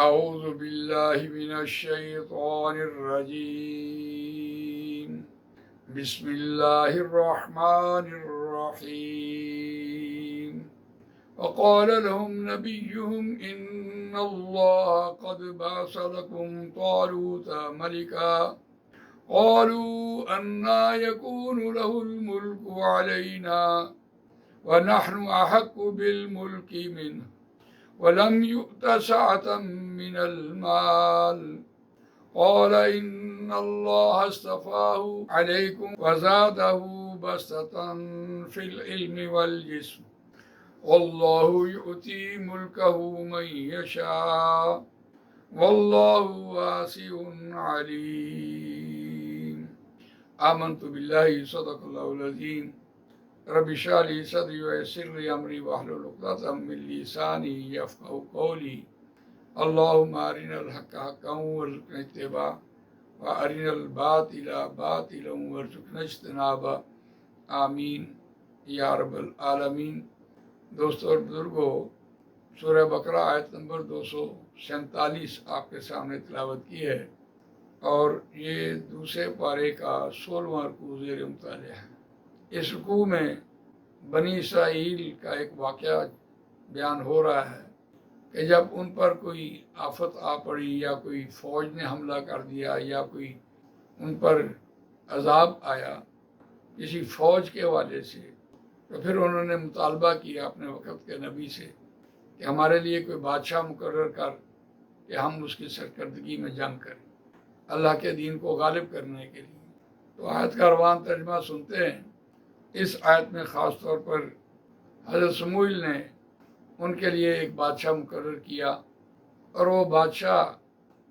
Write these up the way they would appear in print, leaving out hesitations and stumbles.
أعوذ بالله من الشيطان الرجيم بسم الله الرحمن الرحيم وقال لهم نبيهم إن الله قد بعث لكم طالوت ملكا قالوا أنى يكون له الملك علينا ونحن أحق بالملك منه ولم يؤت سعة من المال قال إن الله اصطفاه عليكم وزاده بسطة في العلم والجسم والله يؤتي ملكه من يشاء والله واسع عليم آمنت بالله صدق الله العظيم رب اشرح لي صدري ويسر لي امري واحلل عقدة من لساني يفقهوا قولي اللهم ارنا الحق حقا وارزقنا اتباعه وارنا الباطل باطلا وارزقنا اجتنابه آمین یا رب العالمین۔ دوستوں اور بزرگوں، سورہ بقرہ آیت نمبر 247 آپ کے سامنے تلاوت کی ہے، اور یہ دوسرے پارے کا 16واں رکوع زیر مطالعہ ہے۔ اس رکوع میں بنی اسرائیل کا ایک واقعہ بیان ہو رہا ہے کہ جب ان پر کوئی آفت آ پڑی یا کوئی فوج نے حملہ کر دیا یا کوئی ان پر عذاب آیا کسی فوج کے حوالے سے، تو پھر انہوں نے مطالبہ کیا اپنے وقت کے نبی سے کہ ہمارے لیے کوئی بادشاہ مقرر کر کہ ہم اس کی سرکردگی میں جنگ کریں اللہ کے دین کو غالب کرنے کے لیے۔ تو آیت کا روان ترجمہ سنتے ہیں۔ اس آیت میں خاص طور پر حضرت سموئیل نے ان کے لیے ایک بادشاہ مقرر کیا، اور وہ بادشاہ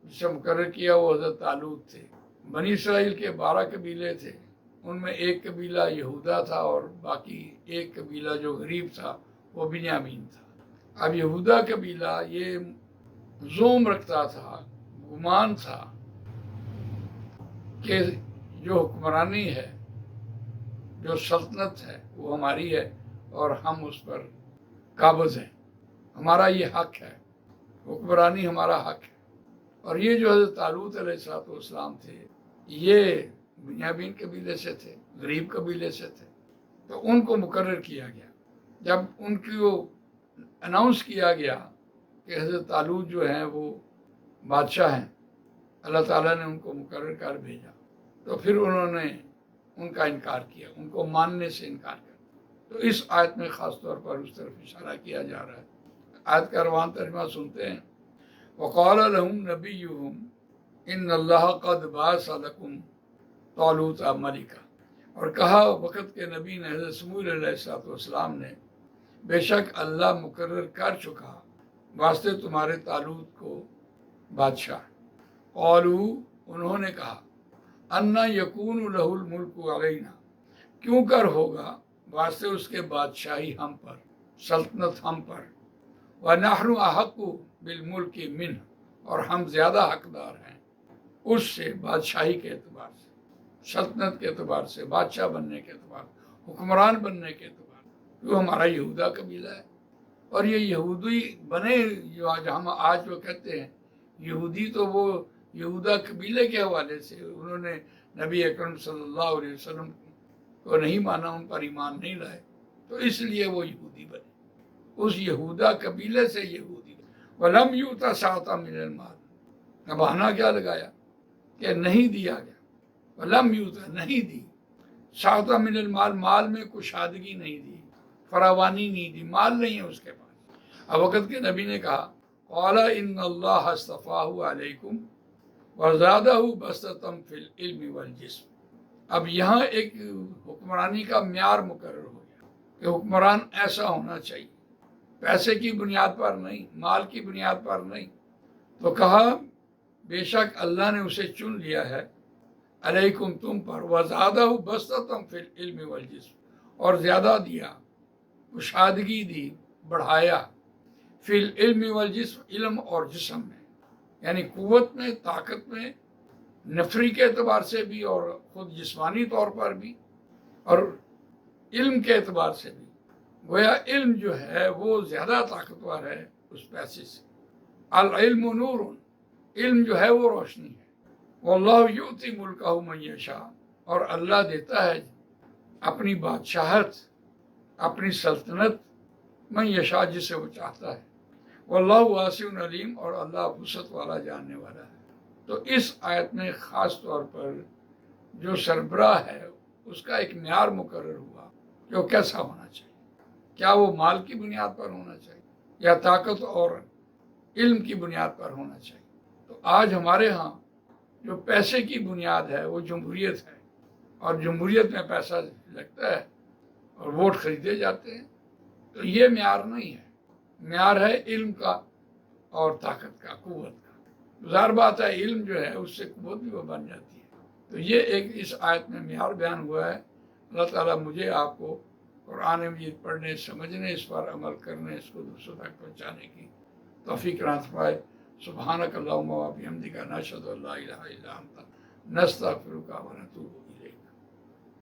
جسے مقرر کیا وہ حضرت طالوت تھے۔ بنی اسرائیل کے 12 قبیلے تھے، ان میں ایک قبیلہ یہودا تھا اور باقی ایک قبیلہ جو غریب تھا وہ بنیامین تھا۔ اب یہودا قبیلہ یہ زوم رکھتا تھا، گمان تھا کہ جو حکمرانی ہے، جو سلطنت ہے وہ ہماری ہے اور ہم اس پر قابض ہیں، ہمارا یہ حق ہے، حکمرانی ہمارا حق ہے۔ اور یہ جو حضرت طالوت علیہ السلام تھے یہ بنیامین قبیلے سے تھے، غریب قبیلے سے تھے، تو ان کو مقرر کیا گیا۔ جب ان کو اناؤنس کیا گیا کہ حضرت طالوت جو ہیں وہ بادشاہ ہیں، اللہ تعالیٰ نے ان کو مقرر کر بھیجا، تو پھر انہوں نے ان کا انکار کیا، ان کو ماننے سے انکار کیا۔ تو اس آیت میں خاص طور پر اس طرف اشارہ کیا جا رہا ہے۔ آیت کا روان ترجمہ سنتے ہیں۔ وقال لهم نبيهم ان اللہ قد بعث لكم طالوت ملکا، اور کہا وقت کے نبی نے حضرت سموئیل علیہ السلام نے، بے شک اللہ مقرر کر چکا واسطے تمہارے طالوت کو بادشاہ۔ قالوا، انہوں نے کہا، انا یکون لہ الملک علینا، کیوں کر ہوگا واسطے اس کے بادشاہی ہم پر، سلطنت ہم پر، ونحن احق بالملک منہ، اور ہم زیادہ حقدار ہیں اس سے، بادشاہی کے اعتبار سے، سلطنت کے اعتبار سے، بادشاہ بننے کے اعتبار سے، حکمران بننے کے اعتبار سے، کیوں ہمارا یہودا قبیلہ ہے۔ اور یہ یہودی بنے جو آج ہم وہ کہتے ہیں یہودی، تو وہ یہودا قبیلے کے حوالے سے انہوں نے نبی اکرم صلی اللہ علیہ وسلم کو نہیں مانا، ان پر ایمان نہیں لائے، تو اس لیے وہ یہودی بنے، اس یہودا قبیلے سے یہودی بنے۔ وَلَمْ يُؤْتَ سَعَةً مِنَ الْمَالِ، بہانہ کیا لگایا کہ نہیں دیا گیا، وَلَمْ يُؤْتَ، نہیں دی، سَعَةً مِنَ الْمَالِ، مال میں کشادگی نہیں دی، فراوانی نہیں دی، مال نہیں ہے اس کے پاس۔ اب وقت کے نبی نے کہا، قَالَ إِنَّ اللَّهَ اصْطَفَاهُ عَلَيْكُمْ وَزَادَهُ بَسْطَةً فِي الْعِلْمِ وَالْجِسْمِ۔ اب یہاں ایک حکمرانی کا معیار مقرر ہو گیا کہ حکمران ایسا ہونا چاہیے، پیسے کی بنیاد پر نہیں، مال کی بنیاد پر نہیں۔ تو کہا بے شک اللہ نے اسے چن لیا ہے، علیکم تم پر، وَزَادَهُ بَسْطَةً فِي الْعِلْمِ وَالْجِسْمِ، اور زیادہ دیا، کشادگی دی، بڑھایا، فی العلم والجسم، علم اور جسم میں، یعنی قوت میں، طاقت میں، نفری کے اعتبار سے بھی اور خود جسمانی طور پر بھی، اور علم کے اعتبار سے بھی۔ گویا علم جو ہے وہ زیادہ طاقتور ہے اس پیسے سے۔ العلم نور، علم جو ہے وہ روشنی ہے. واللہ یؤتی ملکہ من یشاء، اور اللہ دیتا ہے اپنی بادشاہت، اپنی سلطنت من یشاء جسے وہ چاہتا ہے. واللہ واسع علیم، اور اللہ وسعت والا جاننے والا ہے. تو اس آیت میں خاص طور پر جو سربراہ ہے اس کا ایک معیار مقرر ہوا کہ وہ کیسا ہونا چاہیے. کیا وہ مال کی بنیاد پر ہونا چاہیے یا طاقت اور علم کی بنیاد پر ہونا چاہیے؟ تو آج ہمارے ہاں جو پیسے کی بنیاد ہے وہ جمہوریت ہے، اور جمہوریت میں پیسہ لگتا ہے اور ووٹ خریدے جاتے ہیں. تو یہ معیار نہیں ہے، معیار ہے علم کا اور طاقت کا، قوت کا. ظاہر بات ہے علم جو ہے اس سے قوت بھی وہ بن جاتی ہے. تو یہ ایک اس آیت میں معیار بیان ہوا ہے. اللہ تعالیٰ مجھے آپ کو قرآن مجید پڑھنے، سمجھنے، اس پر عمل کرنے، اس کو دوسروں تک پہنچانے کی توفیق عطا فرمائے. سبحانک اللہم و بحمدک، نشہد ان لا الہ الا انت، نستغفرک و